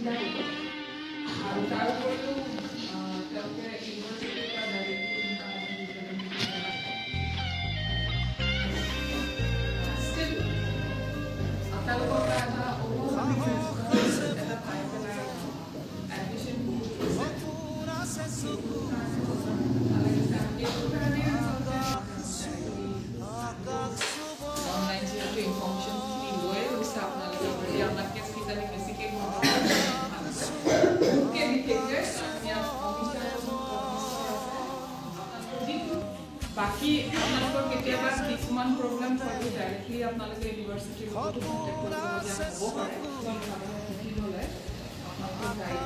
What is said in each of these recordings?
সুবিধা হ'ব আৰু তাৰ উপৰিও তেওঁলোকে ইউনিভাৰ্চিটিৰ পৰা ডাইৰেক্টলি ষ্টিল তেওঁলোকৰ পৰা এটা অভাৰঅল এটা পাই পেলাই এডমিশ্যন অনলাইন যিহেতু ইনফৰ্মেশ্যনখিনি লৈয়ে গৈছে আপোনালোকে যদি আপোনাতকৈ কিজানি বেছিকৈ মোতকৈ বিশেষকৈ বাকী আপোনালোকৰ কেতিয়াবা কিছুমান প্ৰব্লেম হয়তো ডাইৰেক্টলি আপোনালোকে ইউনিভাৰ্চিটিৰ লগতো কণ্টেক্ট কৰিবলগীয়া হ'ব পাৰে সুধি ল'লে আপোনালোকৰ গাইড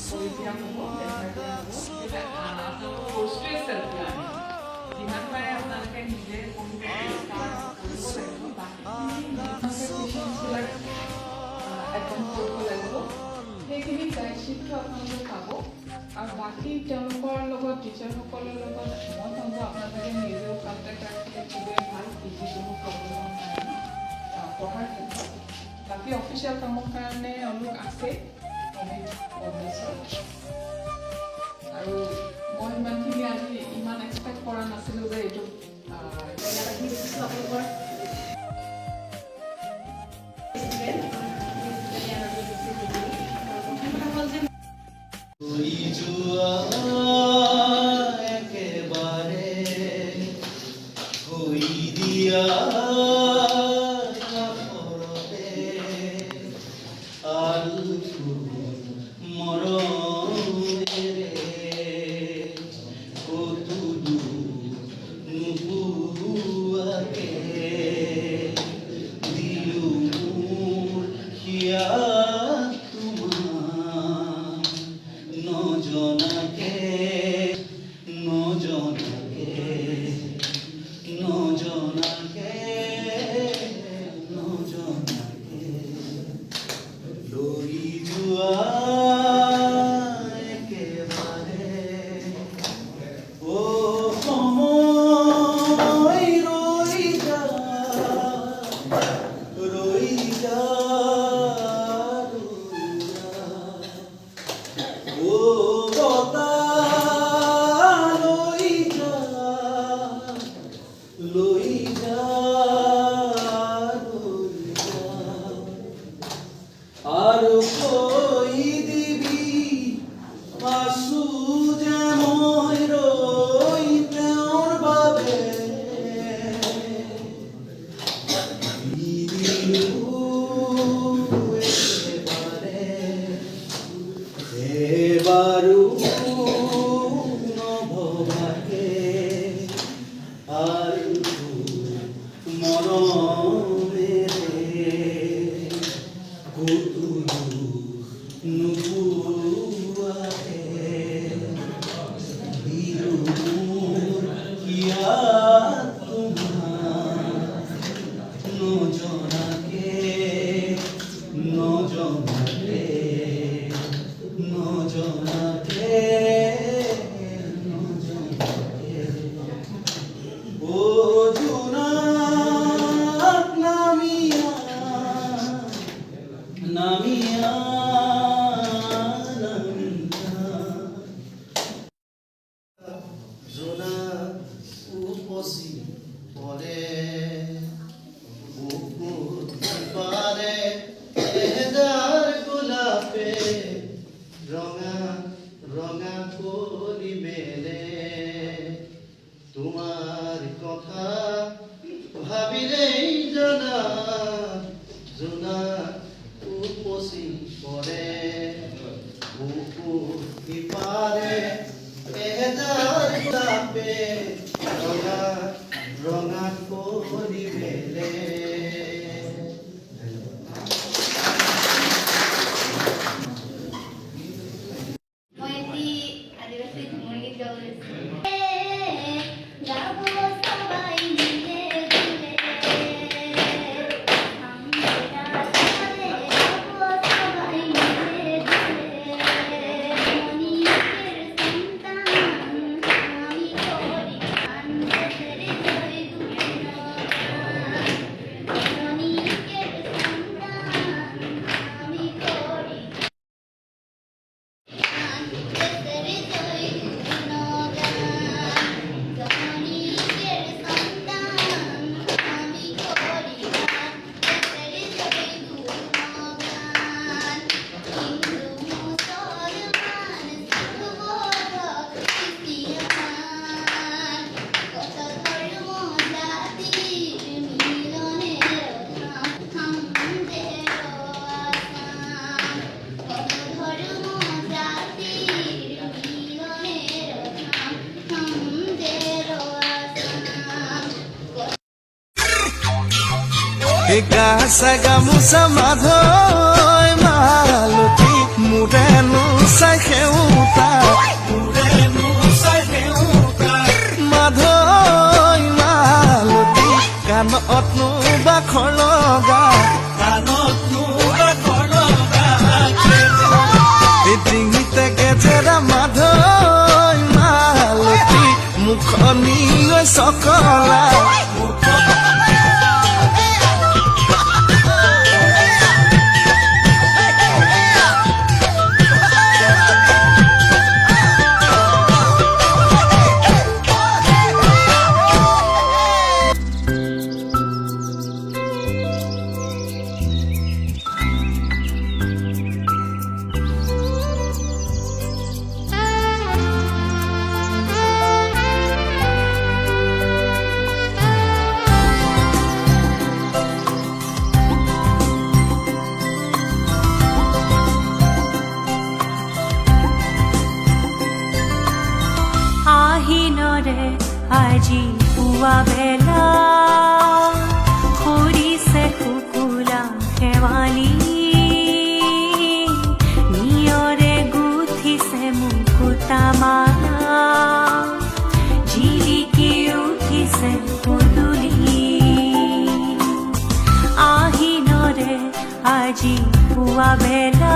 কৰি দিয়া হ'ব দেখাই দিয়া হ'ব আপোনালোকৰ কৰ্চটোৱে চেল্ফ লাৰ্ণিং যিমান পাৰে আপোনালোকে নিজে কৰিব লাগিব বাকীবিলাক এটেণ্ড কৰিব লাগিব সেইখিনি গাইডশ্বিটটো আপোনালোকে পাব আৰু বাকী তেওঁলোকৰ লগত টিচাৰসকলৰ লগত মই ভাবোঁ আপোনালোকে নিজেও কণ্টেক্ট ৰাখিলে খুবেই ভাল যিকোনো প্ৰব্লেমৰ কাৰণে পঢ়াৰ ক্ষেত্ৰত বাকী অফিচিয়েল কামৰ কাৰণে তেওঁলোক আছে আৰু মই ইমানখিনি আজি ইমান এক্সপেক্ট কৰা নাছিলোঁ যে এইটো আপোনালোকৰ গাছা গামোচা মাধৈ মালতী মোৰেনো চাই সেউতা মাধৈ মালতী কাণতনো বাখৰ লগা ডিঙিতে গেজেৰা মাধৈ মালতী মুখনি চকলা আজি পুৱা বেলা সৰিছে শুকুলা শেৱালি নিয়ৰে গুঠিছে মুকুতা মালা জিলিকি উঠিছে পদূলি আহিনৰে আজি পুৱা বেলা